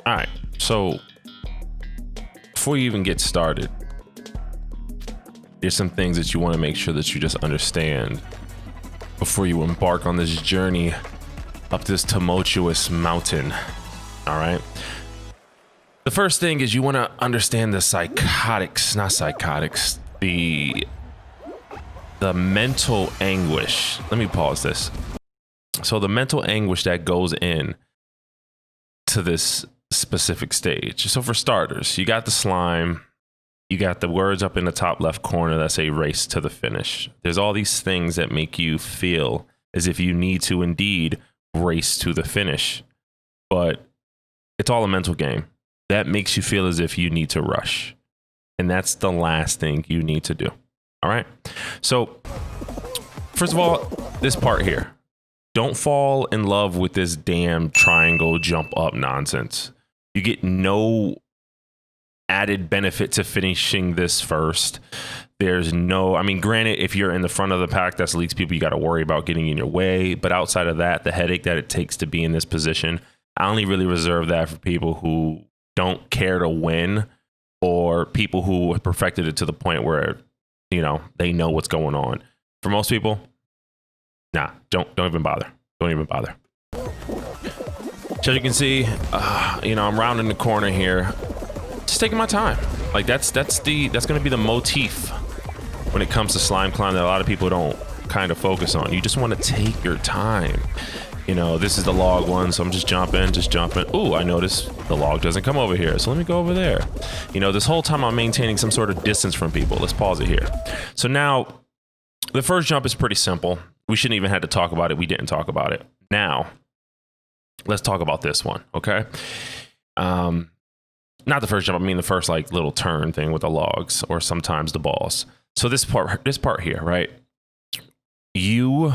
All right, so before you even get started, there's some things that you want to make sure that you just understand before you embark on this journey up this tumultuous mountain. All right. The first thing is you want to understand the mental anguish. Let me pause this. So the mental anguish that goes in to this specific stage. So for starters, you got the slime, you got the words up in the top left corner that say race to the finish. There's all these things that make you feel as if you need to indeed race to the finish, but it's all a mental game. That makes you feel as if you need to rush. And that's the last thing you need to do. All right. So first of all, this part here, don't fall in love with this damn triangle jump up nonsense. You get no added benefit to finishing this first. There's no, I mean, granted, if you're in the front of the pack, that's the least people you got to worry about getting in your way. But outside of that, the headache that it takes to be in this position, I only really reserve that for people who don't care to win, or people who have perfected it to the point where, you know, they know what's going on. For most people, nah, don't even bother. Don't even bother. So you can see, you know, I'm rounding the corner here, just taking my time. Like that's going to be the motif when it comes to slime climb that a lot of people don't kind of focus on. You just want to take your time. You know, this is the log one, so I'm just jumping. Ooh, I noticed the log doesn't come over here, so let me go over there. You know, this whole time I'm maintaining some sort of distance from people. Let's pause it here. So now, the first jump is pretty simple. We shouldn't even have to talk about it. We didn't talk about it. Now, let's talk about this one, okay? Not the first jump, I mean the first like little turn thing with the logs, or sometimes the balls. So this part here, right? You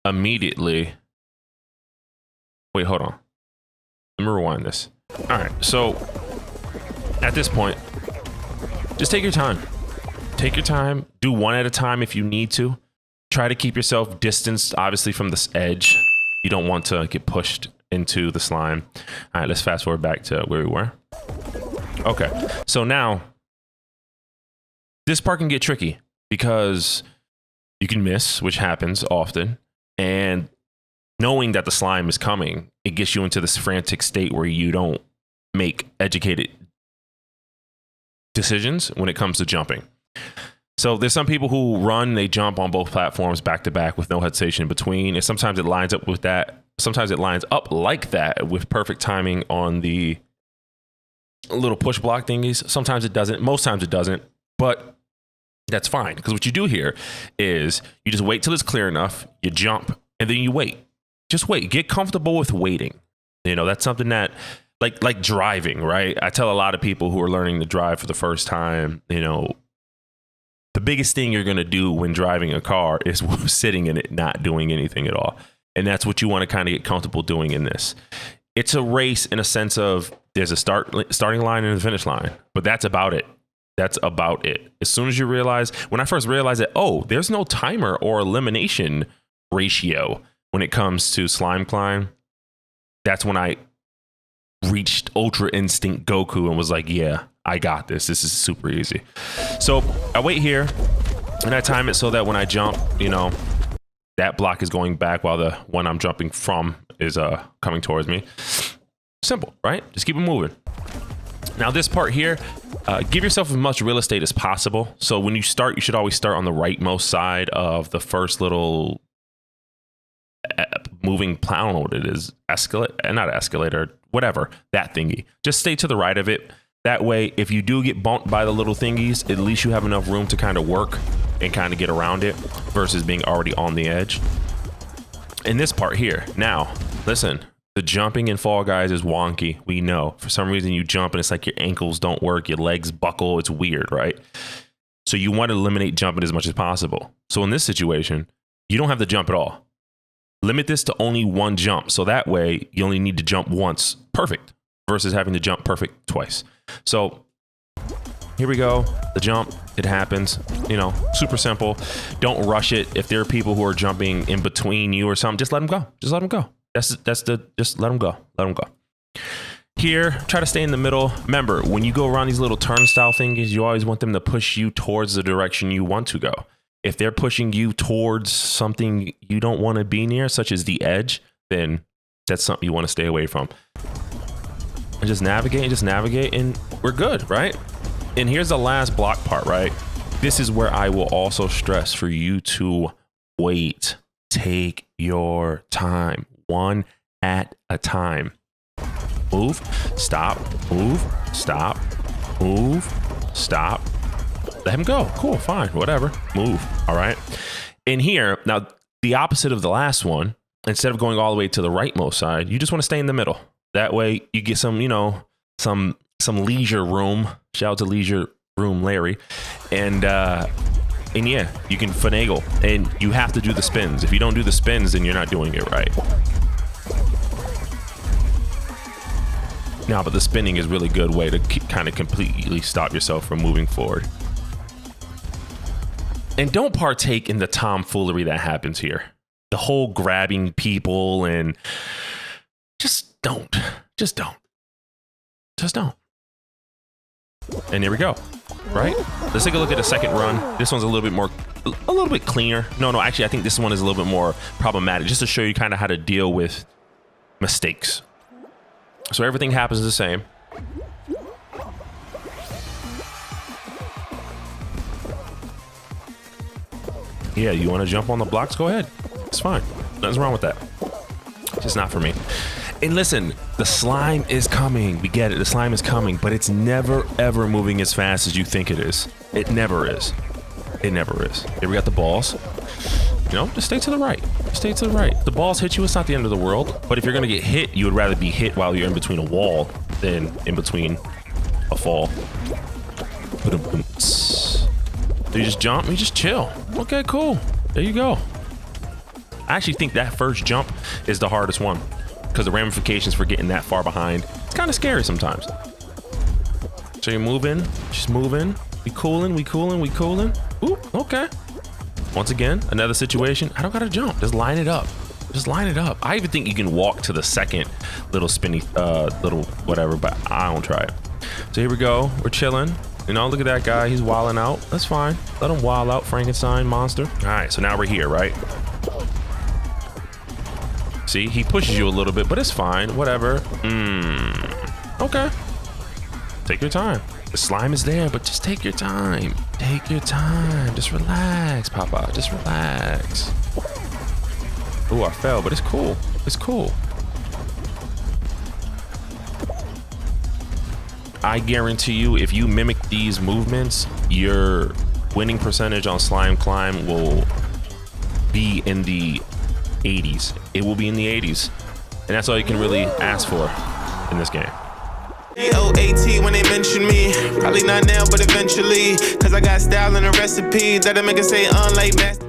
immediately... Wait, hold on. Let me rewind this. All right, so at this point, just take your time. Take your time. Do one at a time if you need to. Try to keep yourself distanced, obviously, from this edge. You don't want to get pushed into the slime. All right, let's fast forward back to where we were. Okay, so now this part can get tricky because you can miss, which happens often, and knowing that the slime is coming, it gets you into this frantic state where you don't make educated decisions when it comes to jumping. So there's some people who run, they jump on both platforms back to back with no hesitation in between. And sometimes it lines up with that. Sometimes it lines up like that with perfect timing on the little push block thingies. Sometimes it doesn't. Most times it doesn't. But that's fine. Because what you do here is you just wait till it's clear enough. You jump and then you wait. Just wait. Get comfortable with waiting. You know, that's something that like driving, right? I tell a lot of people who are learning to drive for the first time, you know, the biggest thing you're going to do when driving a car is sitting in it, not doing anything at all. And that's what you want to kind of get comfortable doing in this. It's a race in a sense of there's a starting line and a finish line, but that's about it. That's about it. As soon as you realize, when I first realized that, oh, there's no timer or elimination ratio when it comes to slime climb, that's when I reached Ultra Instinct Goku and was like, yeah, I got this. This is super easy. So I wait here and I time it so that when I jump, you know, that block is going back while the one I'm jumping from is coming towards me. Simple, right? Just keep it moving. Now this part here, give yourself as much real estate as possible. So when you start, you should always start on the rightmost side of the first little moving, I don't know what it is, not escalator, whatever, that thingy. Just stay to the right of it. That way, if you do get bumped by the little thingies, at least you have enough room to kind of work and kind of get around it versus being already on the edge. In this part here, now, listen, the jumping in Fall Guys is wonky. We know. For some reason, you jump and it's like your ankles don't work, your legs buckle. It's weird, right? So you want to eliminate jumping as much as possible. So in this situation, you don't have to jump at all. Limit this to only one jump. So that way, you only need to jump once. Perfect. Versus having to jump perfect twice. So here we go. The jump, it happens, you know, super simple. Don't rush it. If there are people who are jumping in between you or something, just let them go. Just let them go. Just let them go. Let them go. Here, try to stay in the middle. Remember, when you go around these little turnstile thingies, you always want them to push you towards the direction you want to go. If they're pushing you towards something you don't want to be near, such as the edge, then that's something you want to stay away from. And just navigate, and we're good, right? And here's the last block part, right? This is where I will also stress for you to wait. Take your time, one at a time. Move, stop, move, stop, move, stop. Let him go. Cool, fine, whatever. Move, all right? In here, now, the opposite of the last one, instead of going all the way to the rightmost side, you just want to stay in the middle. That way you get some, you know, some leisure room. Shout out to Leisure Room Larry. And yeah, you can finagle. And you have to do the spins. If you don't do the spins, then you're not doing it right. Now, but the spinning is a really good way to kind of completely stop yourself from moving forward. And don't partake in the tomfoolery that happens here. The whole grabbing people and just don't. Just don't. Just don't. And here we go. Right? Let's take a look at the second run. This one's a little bit cleaner. No, actually, I think this one is a little bit more problematic, just to show you kind of how to deal with mistakes. So everything happens the same. Yeah, you want to jump on the blocks? Go ahead. It's fine. Nothing's wrong with that. Just not for me. And listen, the slime is coming. We get it. The slime is coming, but it's never, ever moving as fast as you think it is. It never is. It never is. Here we got the balls. You know, just stay to the right. Stay to the right. The balls hit you, it's not the end of the world. But if you're going to get hit, you would rather be hit while you're in between a wall than in between a fall. Do you just jump? You just chill. Okay, cool. There you go. I actually think that first jump is the hardest one because the ramifications for getting that far behind, it's kind of scary sometimes. So you're moving, just moving. We cooling. Ooh, okay. Once again, another situation. I don't gotta jump. Just line it up. Just line it up. I even think you can walk to the second little spinny, little whatever, but I don't try it. So here we go. We're chilling. You know, look at that guy. He's wilding out. That's fine. Let him wild out, Frankenstein monster. All right, so now we're here, right? See, he pushes you a little bit, but it's fine. Whatever. Okay. Take your time. The slime is there, but just take your time. Take your time. Just relax, Papa. Just relax. Oh, I fell, but it's cool. It's cool. I guarantee you, if you mimic these movements, your winning percentage on Slime Climb will be in the 80s. It will be in the 80s. And that's all you can really ask for in this game. AOAT when they mention me, probably not now, but eventually, cause I got style and a recipe that'll make it say unlike master.